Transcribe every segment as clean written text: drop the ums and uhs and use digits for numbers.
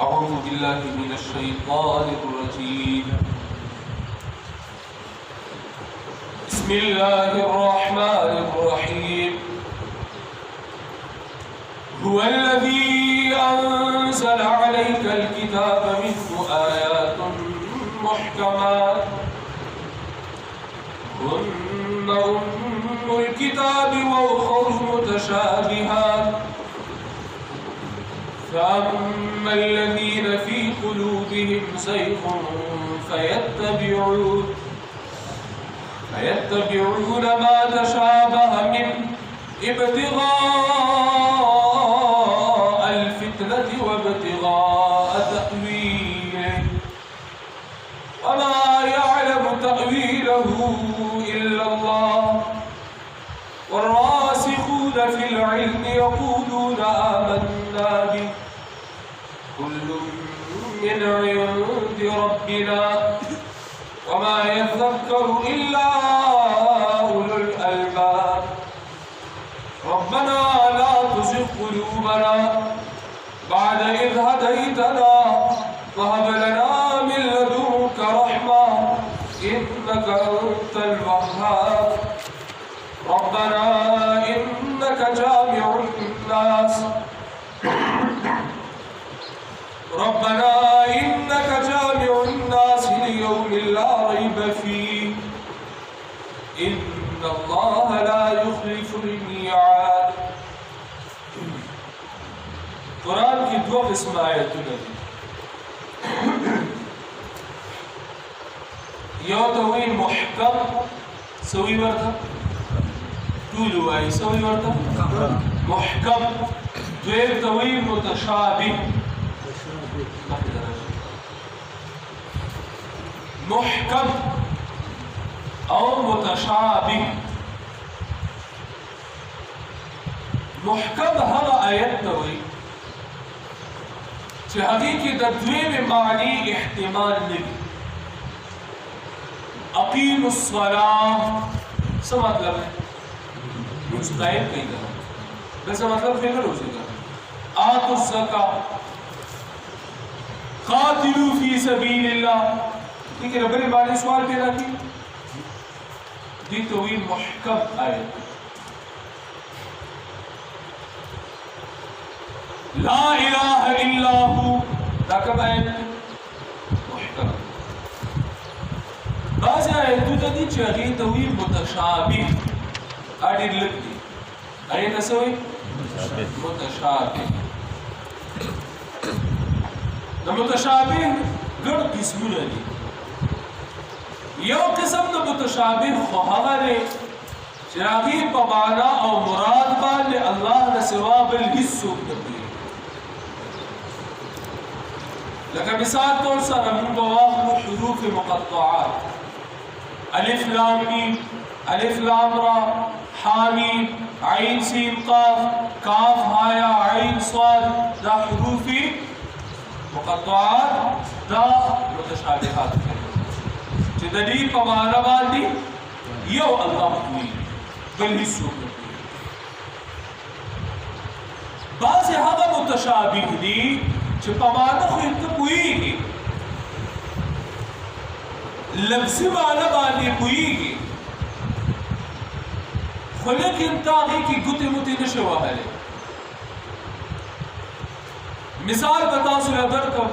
أعوذ بالله من الشيطان الرجيم بسم الله الرحمن الرحيم هو الذي أنزل عليك الكتاب منه آيات محكمات هن أم الكتاب وأخر متشابهات فأما الذين في قلوبهم زيغ فيتبعون ما تشابه منه ابتغاء الفتنة وابتغاء تأويله وما يعلم تأويله إلا الله والراسخون في العلم يقولون آمنا به كل من عند ربنا وما يذكر إلا أولو الألباب ربنا لا تزغ قلوبنا بعد إذ هديتنا وهب لنا من لدنك رحمة إنك أنت الوهاب ربنا إنك جامع الناس ليوم لا ريب فيه إن الله لا يخلف الميعاد قرآن کی دو قسم آیتونه دي یو ته وی محکم سوی ورته طول وای سوی ورته محکم دویم ته وی متشابه محکم او متشابه محکم هغه آیت ته وی چې هغه کې د دویم معنی احتمال نه وي اقیم الصلاة څه مطلب ہے مستقیم کئی گا ویسا مطلب فکر ہو جائے گا آتوا الزکاة قاتلوا فی سبیل اللہ ٹھیک ہے رب نے بارے سوال پیدا کی دی تویل محکم آیت لا الہ الا ہو تاکب آیت محکم بعض آیتو تا دی چاہی تویل متشابه اډیر لږ دي اړې تاسو وي متشابه د متشابه ګڼ قسمونه دي یو قسم د متشابه خو هغه دی چې هغې په معنا او مراد باندې الله نه سوا بل هیڅ څوک نه پوهېږي لکه مثال طور سره موږ به واخلو حروف مقطعات الف لام میم الف لام را حامیم عین سین قاف کاف هایا عین صاد دا حروف مقطعات دا متشابهات چې د دې په معنا باندې یو الله پوهېږي بل هیڅ څوک نه پوهېږي بعضې هغه متشابه دي چې په معنا خو یې ته پوهېږي لفظي معنا باندې پوهېږي خو لیکن تا هغې کې ګوتې موتې نشي وهلی مثال به تاسو له درکړم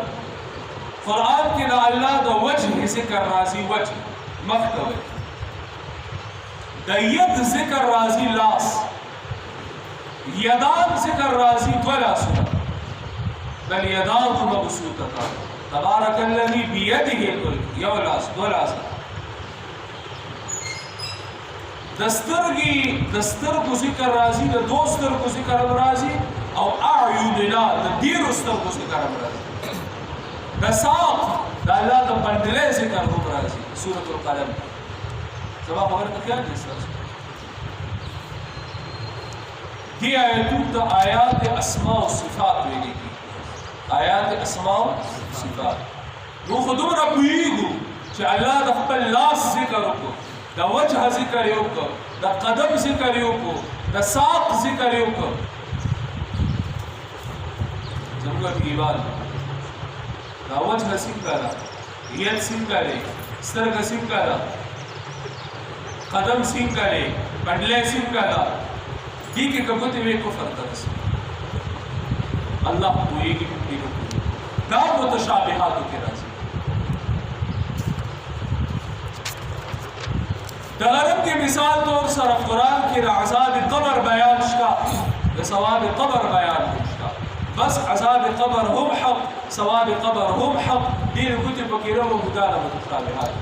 قرآن کې د الله د وجه ذکر راځي وجه مخ ته وایي د ید ذکر راځي لاس یدان ذکر راځي دوه لاسونه بل یداه مبسوطتان تبارک الذی بیده الملک یو لاس دو لاس دسترګو ذکر راځي د دو سترګو ذکر راځي او اعیننا د ډیرو سترګو ذکر راځي د ساق د الله د بندلې ذکر هم راځي سورۃ القلم زما خبره ته خیال دې دی آیاتو د آیات اسماء او صفات ویلي آیات اسماء او صفات نو خودم را پوهیږو چې الله د خپل لاس ذکر وکړو د وجه ذکر یې وکړو دا قدم ذکر یو کو دا ساق ذکر یو کو زموږ دیوال دا وجه څنګه ده ید څنګه ده سترګه څنګه ده قدم څنګه ده پډلې څنګه ده دې کې کبوته وی کفر درس الله کویږي دې کو دا متشابهات کې راځي دا غرب کې مثال طور سره قرآن کې د عذاب قبر بیان شته د ثواب قبر بیان شته بس عذاب قبر هم حق ثواب قبر هم حق دې کتب کې راو مداره متشابهات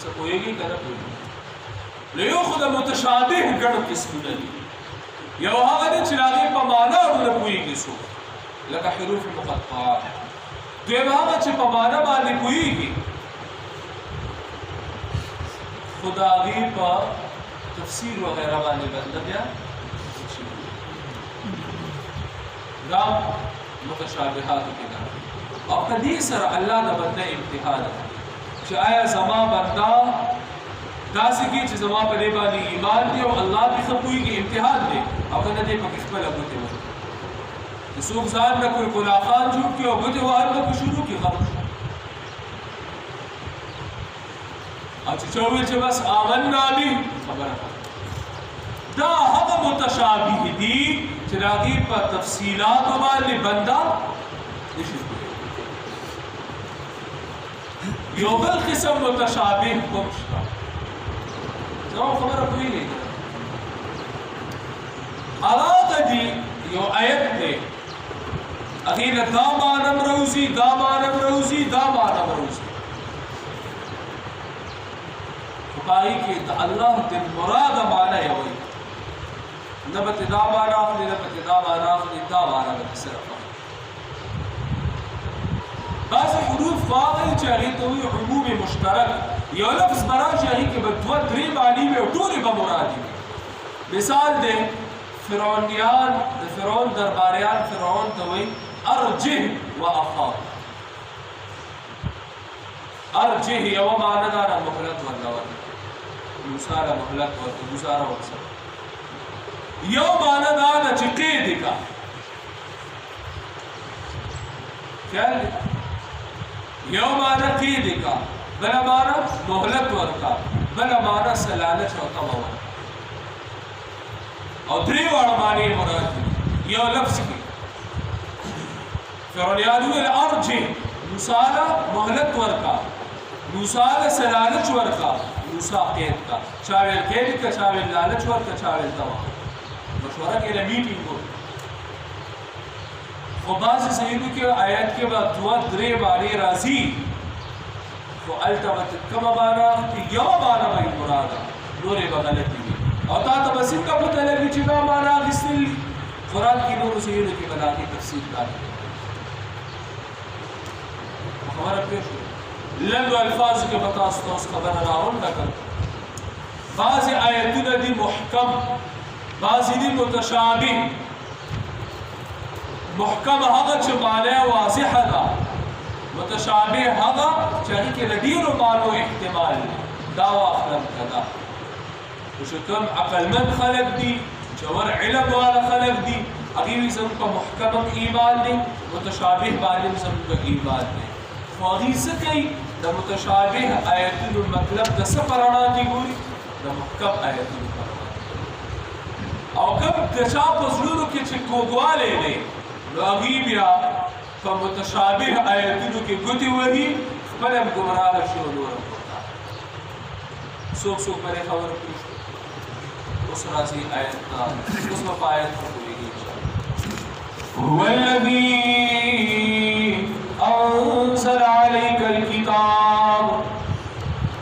څه کویږي کنه کویږي له خود متشابه ګڼ قسمونه دي یو هغه چې راغی په معنا ورته کویږي سو لکه حروف مقطعات دوی هغه چې په معنا باندې کویږي خداغي په تفسیر وغیرہ باندې بدل بیا دا متشابهات کې ده او کدي سره الله د بنده امتحان چې آیا زما بندا داسې کې چې زما په دې باندې ایمان دی او الله به خپويږي امتحان دی او کنه دې په خپل غوته و څوک ځان نه کوئی کلاخان جوړ کی او غوته وهل په شروع کې خرج اچھا چوي چې بس آمنا به خبره دا هغه متشابه دي چې راغي په تفصيلات باندې بندا نشي یو بل قسم متشابه کوم شته نو خبره کوي نه اراده دي یو آیت دی اخیر دا مانم روزي دا مانم روزي دا مانم روزي خدای کې د الله د مراد معنا یوي نبت دا معنا اخلي نبت دا معنا اخلي دا معنا به صرف بعض حروف واغل چې هغه ته وي عموم مشترک یو لفظ براشي هغه کې به دوه درې معنی وي او ټول به مراد وي مثال دی فرعونیان د فرعون درباریان فرعون ته وي ارجه واخاف ارجه یو معنا دا مهلت ورنور موسی را مهلت ورته موسی را ورسره یو معنا دا چې قید کا خیال یو معنا قید کا بل معنا مهلت ورکا بل معنا سلالت او تمام او درې وړ معنی مراد یو لفظ کې فرعون الارض موسی را مهلت ورکا موسی را سلالت ورکا موسی قید کا چاویل قید کا چاویل لالچ ورکا چاویل تمام مشوره کې میټینګ وو خو بعض صحیحو کې آیات کې بعد دوه درې بارې راځي خو التبت کما بانا یو بانا وای مراد نورې بغلطي او تا ته بس کا پته لګی چې دا معنا غسل قرآن کې نور صحیحو کې بنا کې تفسیر کړي خبره پېښه لږ الفاظ کې بتا ستاسو خبره راوړم دا کړ بعض آیاتونه دي محکم بعض دي متشابه محکم هغه چې معنی واضحه ده متشابه هغه چې کې د ډیرو معنو احتمال دا واخلم کدا چې کوم عقلمند خلق دي جوړ علم والا خلق دي هغه زم په محکم ایمان دي متشابه باندې زم په ایمان دي خو هغه څه کوي د متشابه آیاتونو مطلب د سفر اړه دي ګوري د محکم آیاتونو او کوم د چا په زړونو کې چې کوګواله نه راغي بیا په متشابه آیاتونو کې ګوتې وهي خپل هم ګمراه شو نور څوک څوک باندې خبره کوي اوس راځي آیت تا اوس په آیت کوي هو الذي انزل عليك الكتاب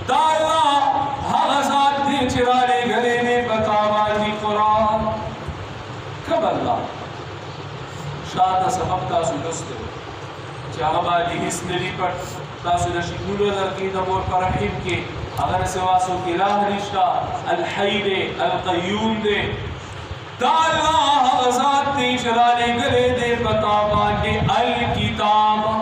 دا هغه ذات دې چې را لېږلې دې په تا باندې قرآن کب الله شاته سبب تاسو لسته چې هغه باندې هیڅ نه پټ تاسو د شکولو درکې د مور پر رحیم کې اگر سواسو کې الہ نشتا الحی دې القیوم دې دا الله ذات دې چې را لېږلې دې په تا باندې الکتاب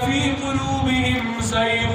في قلوبهم زيغ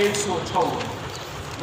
154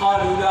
قالوا لا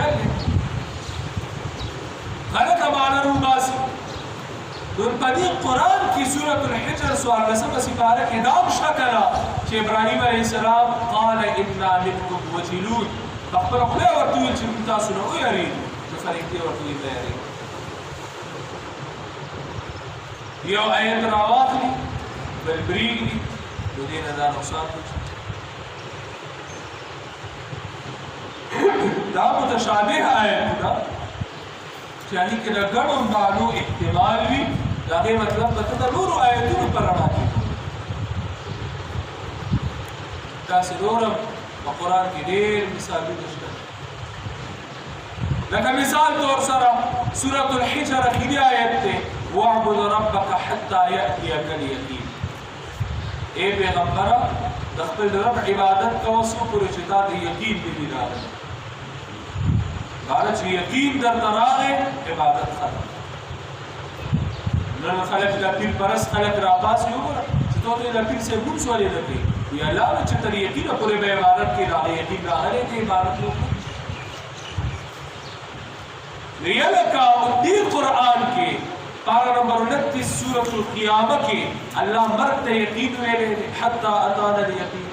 خیال دی غلط معنی رو باسی دون پدی قرآن کی سورة الحجر سوال رسم سپارہ کی دام شکلا کہ ابراہیم علیہ السلام قال انا منکم وجلون فقبل خلای ورطویل چه متاسونا او یارید نفرکتی ورطویل دا یارید یو آیت راواخلی بالبریگی دو دین دا نقصان کچھ دا متشابه آیت دا چاہی کہ دا گرم معنو احتمال بھی دا غیر مطلب بتا نور آیتون پر رنا کی دا سرورم قرآن کی دیر مثال بھی دشتا لکہ مثال طور سرا سورة الحجر کی آیت تے وَاعْبُدْ رَبَّكَ حَتَّى يَأْتِيَكَ الْيَقِينُ اے پیغمبرہ دخل رب عبادت کا وصو پر اجتاد یقین بھی دیدار بارد چی یقین در تراغ عبادت ختم نن خلق لپیل پرست خلق راباس بھی ہوگا چطور لپیل سے منس والے لگے یا اللہ نے چطر یقین پورے بے عبادت کے راہ یقین راہلے تھے عبادت لوگ ریلکا دی قرآن کے پارا نمبر 29 سورة القیامہ کے اللہ مرد تے یقین ویلے حتی اتانا الیقین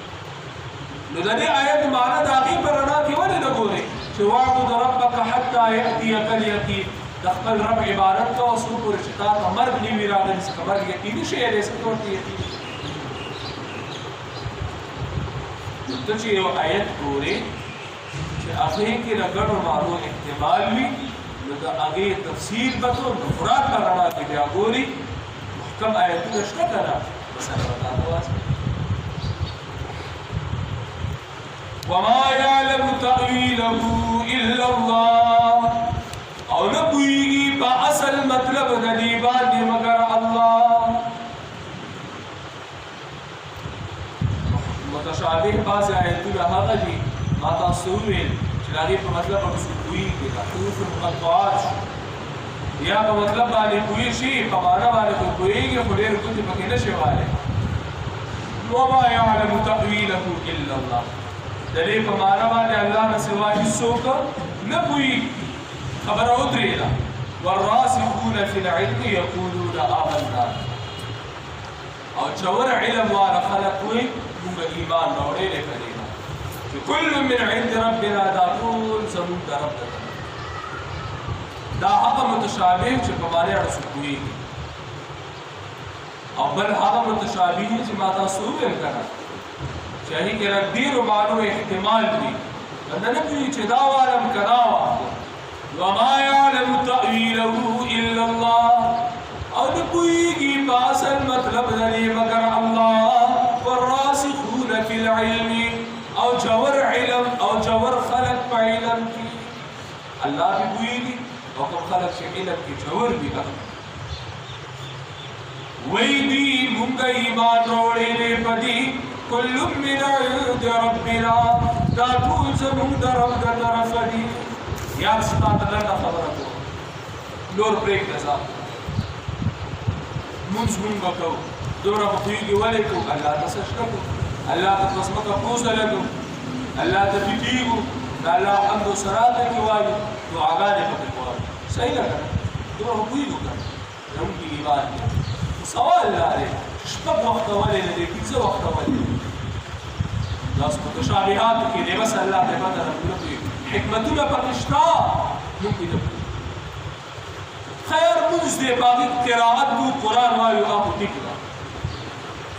ندنی آیت معنی داغی پر رنا کی ولی لگو رے وَاعْبُدْ رَبَّكَ حَتَّى يَأْتِيَكَ الْيَقِينُ دخل رب عبادت کا وصول پر اشتاق مرد نیوی راگا جس کا مرد یقینی شئے لے سکتے ہوتی یقینی تو چیئے وہ آیت گورے کہ آخری کی رگڑ و معلوم احتمال بھی لگا آگے تفسیر بتو نفرات پر رنا کی بیا گوری محکم آیتو دشتا کرا بس ہے بتا دو آج وَمَا يَعْلَمُ تَأْوِيلَهُ إِلَّا اللَّهُ او نبویگی با اصل مطلب دلیبان مگر اللہ متشابه باز آیتو لها غجی ماتا سوویل چلاغی پا مطلب با سوویگی حروف مقطعات یا پا مطلب بالی کوئی شی پا مانا بالی کوئیگی خلیر کتی پکی نشے والے وَمَا يَعْلَمُ تَأْوِيلَهُ إِلَّا اللَّهُ دلیل پا مانا بالی اللہ نسوا حصوں کا نبوی خبر ادری دا والراسخون فی العلم یقولون آمنا اور جور علم والا خلق ہوئی منگا ایمان روڑے لے کرینا کہ کل من عند ربنا دا طول زمون دا رب دا دا حقا متشابه چه پمانے رسول ہوئی اور بل حقا متشابه چه ماتا سوئل کرنا چاہی کہ رب دیر و معنو احتمال بھی بندہ نبی چه داوارم کناوا وَمَا يَعْلَمُ تَأْوِيلَهُ إِلَّا اللَّهُ اور نبویگی باسل مطلب دلی مگر اللہ والراسخون فی العلم او جور علم او جور خلق پا علم کی اللہ بھی بویگی او کم خلق سے علم کی جور بھی اگر ویدی منگا ایمان روڑے لے پدی کل من عند ربنا دا طول زمون در رب دا طرف دی یاد ستا تلنہ خبرہ کو لور بریک نزا منز منگا کو دورا بخویگی والے کو اللہ تسشکا کو اللہ تقسمکا پوسا لگو اللہ تفیدیگو اللہ حمد و سرات کی والی تو آگانے پتر کو آگا صحیح لگا دورا بخویگو کر ان کی ایمان کی سوال لا رہے شپک وقت والے ندے کیسے وقت والے داس متشابہات کی دے بس اللہ تے پتہ رکھو حکمتنا پاکشتا ممکن خیر منز دے باقی قراءت کو قرآن وایو آپو تکنا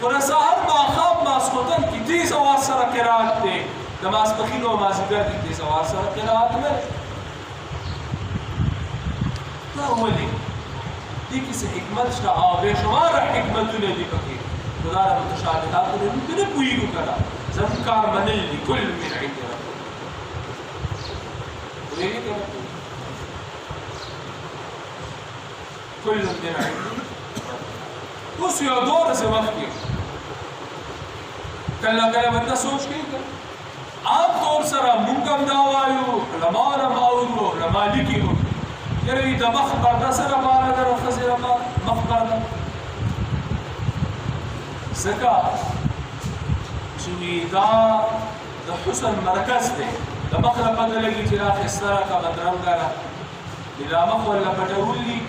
قرآن ساہر ما خواب ماسخوتن کی تیز آواز سر قراءت دے نماز بخین و مازگر کی تیز آواز سر قراءت میں تا اولی دی کسی حکمت شتا آوے شمار حکمتنا دی پکی خدا را متشابہات دے ممکن پوئیگو کرا زمکار منل دی کل من عید رب كل من عندي اس یو دور سے وقت کی کلا کلا بندہ سوچ کے عام طور سرا منکم داوایو علماء نماؤدو علماء لکی ہو یعنی دا مخبر دا سرا بارا در خزر مخبر دا زکاة چوی دا حسن مرکز دے د مخ نه پته لګي چې دا ښایسته ده که بدرنګه ده دا مخ ورله پټول دي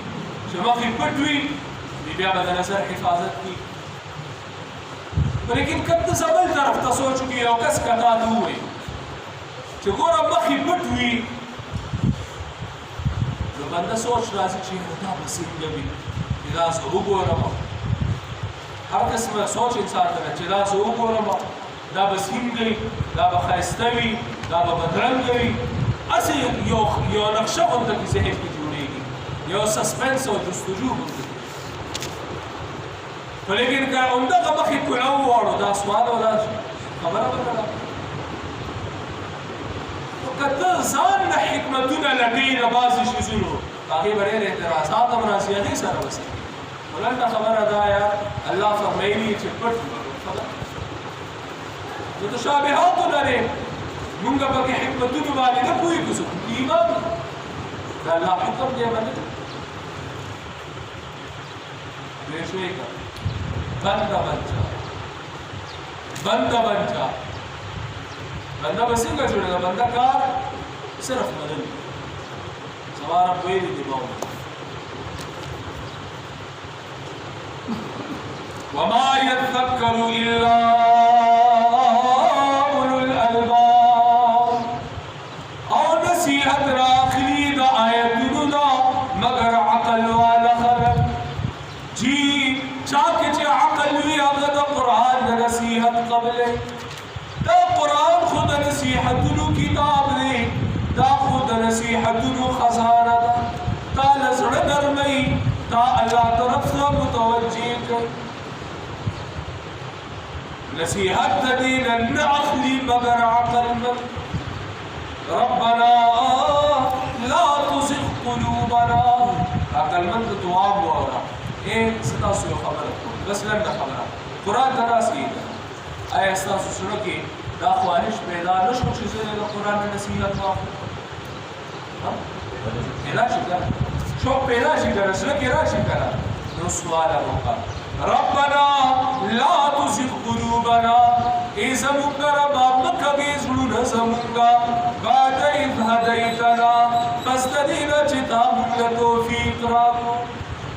چې مخ یې پټ وي بیا به د نظر حفاظت کړي لیکن کله ته بل طرف ته سوچ وکړي یو کس که تا ته ووایي چې ګوره مخ یې پټ وي نو بنده سوچ راځي چې دا به څنګه وي چې دا زه وګورم هر قسمه سوچ انسان ته چې دا زه وګورم دا به څنګه وي دا به ښایسته وي دا به بدرنګه وي هسې یو نقشه غونته کې ذهن کې جوړېږي یو سسپنس او جستجو غونته خو لیکن که همدغه مخې کوله وواړو دا سوال او دا خبره به نه که ته ځان نه حکمتونه لټوي د بعضې شیزونو هغې به ډېر اعتراضات هم راسي هغې سره وسي خو دلته خبره دا یار الله فرمیلي چې پټ نو تشابهاتو لرې مونږ پکې حکمتونو باندې نه پوهېږو څه ایمان د الله حکم دی باندې دوی شوی که بنده بنده به څنګه جوړېږي بنده کار صرف منل سبا رب ویلي دي باور وما يذكر إلا أولو الألباب او نصیحت راخلی دا آیتونو دا مگر عقل والا خلق جی چاکه چه عقل وی اغا دا قرآن دا نصیحت قبل دا قرآن خود نصیحتونو کتاب دے دا خود نصیحتونو خزانه دا تا لزر نرمی تا اللہ طرف سے متوجہ کر نصیحت دینا نعخلی مگر عقل من ربنا لا تزغ قلوبنا عقل من دعا وورا اے ستاسو خبره بس لنډه خبره قرآن ته داسې ده آیا ستاسو زړه کې دا خواهش پیدا نه شو چې زه د قرآن نه نصیحت واخلم پیدا شي که شوق پیدا شي که زړه کې راشي که نو سواله وکړه ربنا لا تزغ قلوبنا ای زمونږ ربا مه کوې زړونه زمونږه بعد اذ هدیتنا پس د دې نه چې تا مونږ له توفیق راکړو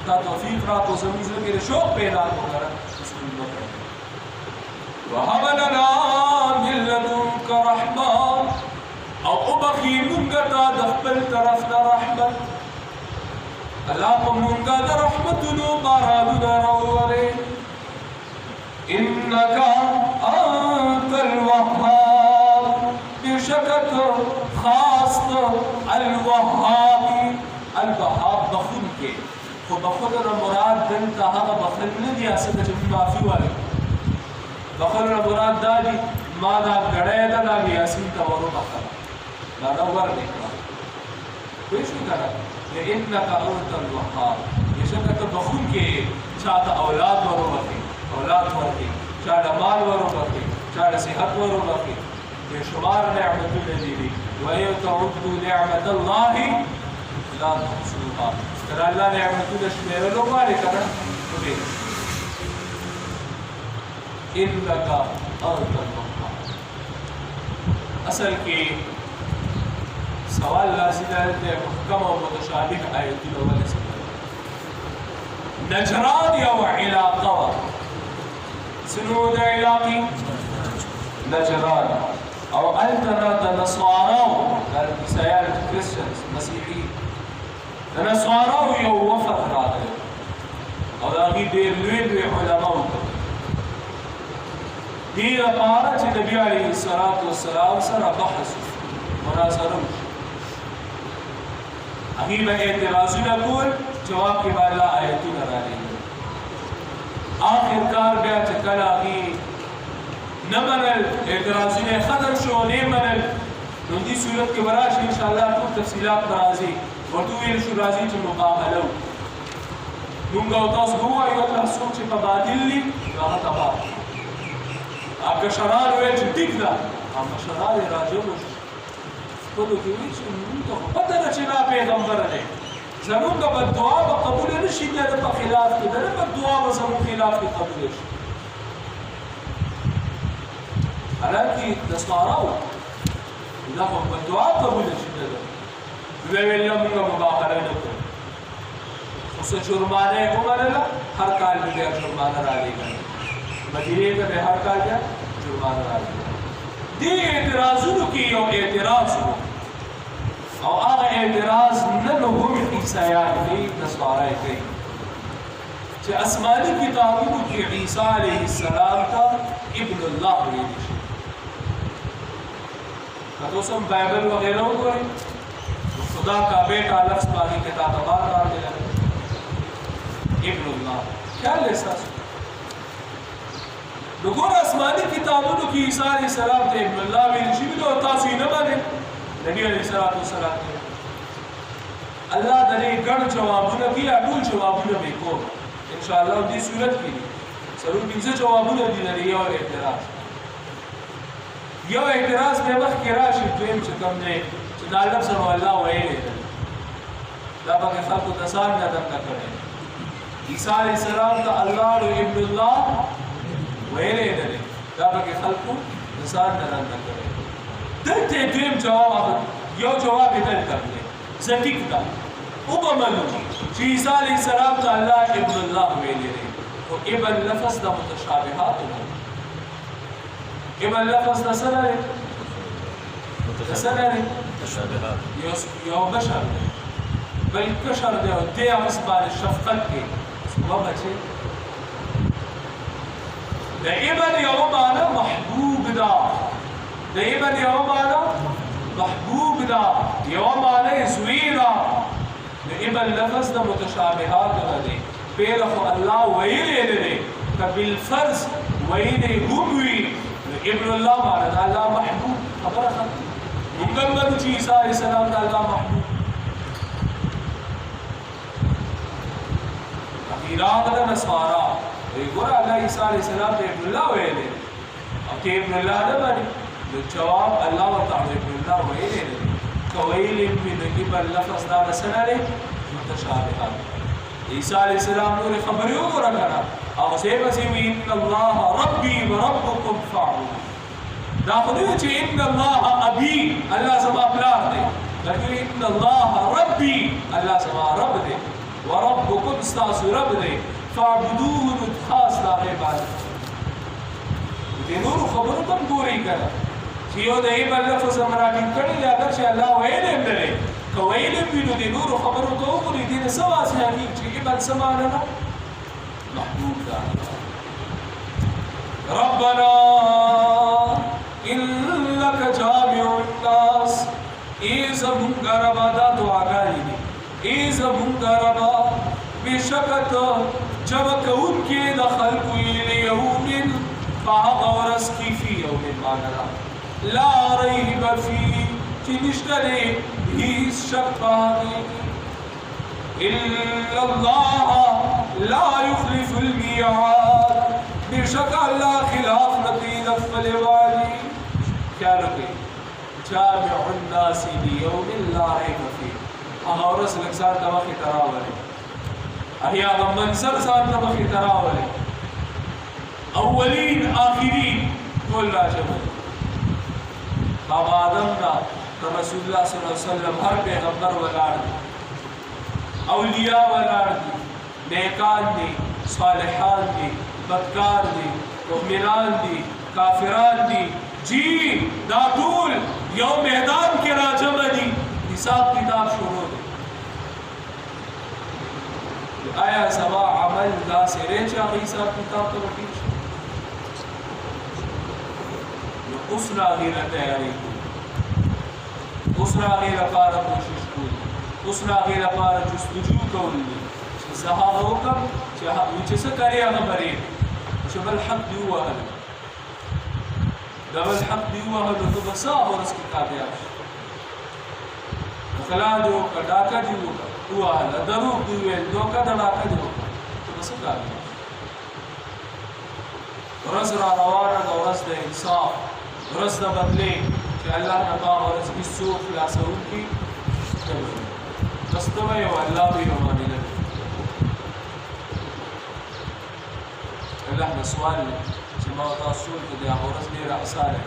تا توفیق راکړو زمونږ زړه کې شوق پیدا کړو وهب لنا من لدنك رحمة او ابخي مونږ ته د خپل طرف نه رحمت الله په مونږ د رحمتونو بارانونه راوورې انك انت الوهاب بشکت خاص الوهاب الوهاب بخون کې خو بخون نه مراد دلته هغه بخل نه دی اساس چې معافي وایي بخل نه مراد دا دی ما دا غړې دا د یاسین ته ورو بخل دا ورنه کوئی شي کنه انك انت الوهاب بشکت بخون کې چاته اولاد ورو ورکي اولاد ورکي چاته مال ورو ورکي چاته صحت ورو ورکي بے شمار نعمتونه دي وَإِن تَعُدُّوا نِعْمَةَ اللَّهِ لَا تُحْصُوهَا تر الله نعمتونه شمیرلو غواړي کنه انك انت الوهاب اصل کې سوال لازم ده محکم او متشابه آیتونه ولې نجران یو علاقه سنود علاقی نجران او التنا د نصاراو د عیسایان کریسچنز مسیحي د نصاراو یو وفد راغلی او د هغې ډېر لوی علماو دې لپاره چې نبي علیه الصلاة والسلام سره بحث مناظره وشي هغې به اعتراضونه کول جواب کې به الله آیتونه رالیږي آخر کار بیا چې کله هغې نه منل اعتراضونه ختم شو نه منل نو دې صورت کې به راشي انشاءالله ټول تفصیلات به راځي ورته وویل شو راځي چې مقابله وکړو مونږ او تاسو به ووایو الله څوک چې په باطل دي نو هغه تباه کشران ویل چې ټیک ده کشران یې راجمع شو خپلو کې ویل چې مونږ ته خو پته ده چې دا پیغمبره دی زمونږ بددعا به قبوله نه شي د ده په خلاف کې د ده بددعا به زمونږ خلاف کې قبوله شي حالانکه نصاراو دا خو په دعا قبول شي ده وی ویل موږ مباهره نه کوو خو څه جرمانه یې ومنله هر کال به بیا جرمانه رالیږي مدینې ته به هر کال بیا جرمانه رالیږي دې اعتراضونو کې یو اعتراض و او هغه اعتراض نن هم عیسایان کوي نصارا یې کوي چې آسماني کتابونو کې عیسی علیه السلام ته ابن الله ویل شي که تاسو هم بایبل وغیره وګورئ خدا کا بیٹا لفظ باقی کے تعتبار کار دے لگے ابن اللہ خیال لے ساس لگور آسمانی کتابوں کی عیسیٰ علیہ السلام تے ابن اللہ ویل شوی دو تاسو نہ باندې نبی علیہ الصلوۃ والسلام اللہ دنے ګڼ جوابونه کی ټول جوابونه به کو ان شاء الله دې صورت کې ضرور 15 جوابونه دي لري یو اعتراض به مخ کې راشي دویم چې کوم نه چې دا لفظ نو الله ویلې دا به خلکو تسان نه دم کړي عیسی علیہ السلام ته الله او ابن الله ویلې ده دا به خلکو تسان نه دم کړي دلته دویم جواب یو جواب یې درکړي زټیک دا او به منو چې عیسی علیہ السلام ته الله ابن الله ویلې ده او ابن لفظ د متشابهات ابن لفظ د سره تشابهات یو بشر بل کشر دی او دی اسبال شفقت کې سبا بچي د ابن یو معنا محبوب دا د ابن یو معنا محبوب دا یو معنا زویرا د ابن لفظ د متشابهات دی پیره الله ویلې دی کبل فرض ویلې هووي ابن الله معنا الله محبوب خبره مکمل چې عیسی علیہ السلام د الله محبوب اخیرات د نصارا وګور الله عیسی علیہ السلام ته ابن الله ویلې او ته ابن الله نه باندې د جواب الله تعالی ابن الله ویلې کویل ابن ابن لفظ دا سره متشابهات عیسی علیہ السلام نور خبرې وګورا او سیبه سی ان الله ربي وربكم فاعبدوا دا خدای چې ان الله ابي الله سبا پلار دی لکه ان الله ربي الله سبا رب دی وربكم استاس رب دی فاعبدوه خاص لا عبادت دې نور خبرو ته ګوري کړه چې یو د ای بل لفظ مراتب کړي دا چې الله ویلې دی کویل په دې نور خبرو ته ګوري دې سوا سهي چې ابن سمانه محبوب دا ربنا انك جامع الناس اذا منغربا دا دعاګانې دي اذا منغربا بشکت جمع کون کې د خلقو یوم فغورس کی فی یوم معنا لا ریب فی چې نشته هیڅ شک پاتې الا الله لا يخلف الميعاد بشک الله خلاف نقید خپل وعده خیال وکړئ جامع الناس ليوم لا ريب فيه هغه ورځ لږ ځان ته مخې ته راولئ هغه منظر ځان ته مخې ته راولئ اولین آخرین ټول راجمع بابا آدم نه رسول الله صلی الله علیه وسلم هر پیغمبر ولاړ دی اولیاء ولاړ دي نیکان دي صالحان دي بدکار دي مؤمنان دي کافران دي جی دا ټول یو میدان کې راجمع دي حساب کتاب شروع دی آیا سبا عمل دا سره چې هغه حساب کتاب ته وکړي نو اوس راغی را تیاری اوس راغی لپاره کوشش کوي اوس راغی لپاره جستجو کول دي چې زه وکم چې څه کوي هغه بری چې بل حق دی وهل دا بل حق دی وهل نو بس اورس کې کامیاب خلادو کډاکا دی وهل درو دی ویل دوکا دډاکا دی ته بس کامیاب ورځ را روانه د ورځ د انصاف ورځ د بدلې چې الله نه با ورځ کې سوق خلاصون کی دستوي او الله به روانه ده الله نسوال چې ما تاسو ته د ورځ ډیره اسانه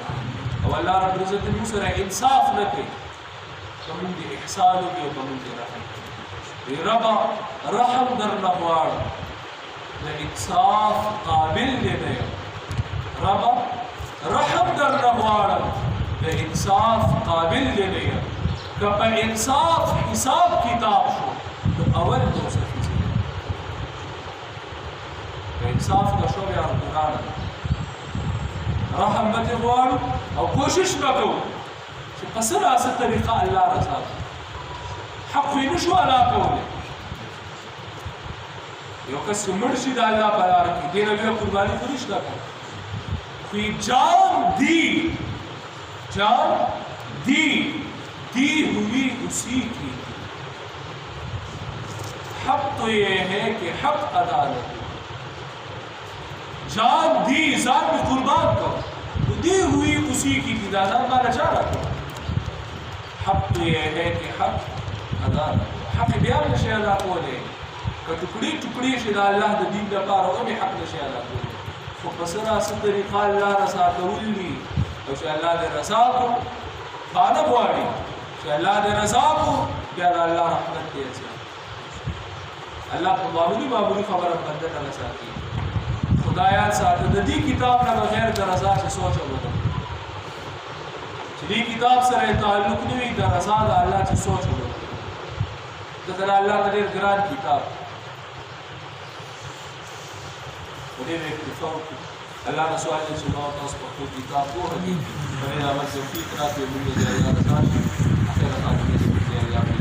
او الله رب العزت موږ سره انصاف نه کوي کوم دي احسان او کوم دي رحم وی رب رحم درنه غواړم د انصاف قابل دی نه رب رحم درنه غواړم د انصاف قابل دی نه که په انصاف حساب کتاب شو نو اول دوسه انصاف کا شو بیا قرآن رحم به غواړو او کوشش وکړو چې په سره طریقه الله رضا حق یې نشو ادا کولی یو کس مړ شي د الله په لاره کې دې نه بیا قرباني خو نشته کوي خو جان دی ہوئی اسی کی حق تو یہ ہے کہ حق ادا نہ جان دی ذات میں قربان کرو تو دی ہوئی اسی کی دادا مانا چاہ رکھو حق تو یہ ہے کہ حق ادا حق بیان نشي ادا کوله که ټوکړي شي د الله د دین لپاره او حق نشي ادا کوله خو په سره طریقه الله رضا کولی او چې الله دې رضا کو باندې غواړي چې الله دې رضا کو بیا د الله رحمت دې الله په معمولی خبره بنده نه ساتي خدایا ساته د دې کتاب نه بغیر د رضا څخه سوچ وکړه چې دې کتاب سره تعلق نه وي د رضا د الله څخه سوچ وکړه دا الله د ډېر ګران کتاب ودې به اکتفاء الله نه سوال چې نو تاسو په کتاب پوهه دي په دې عمل توفیق راکړي موږ دې الله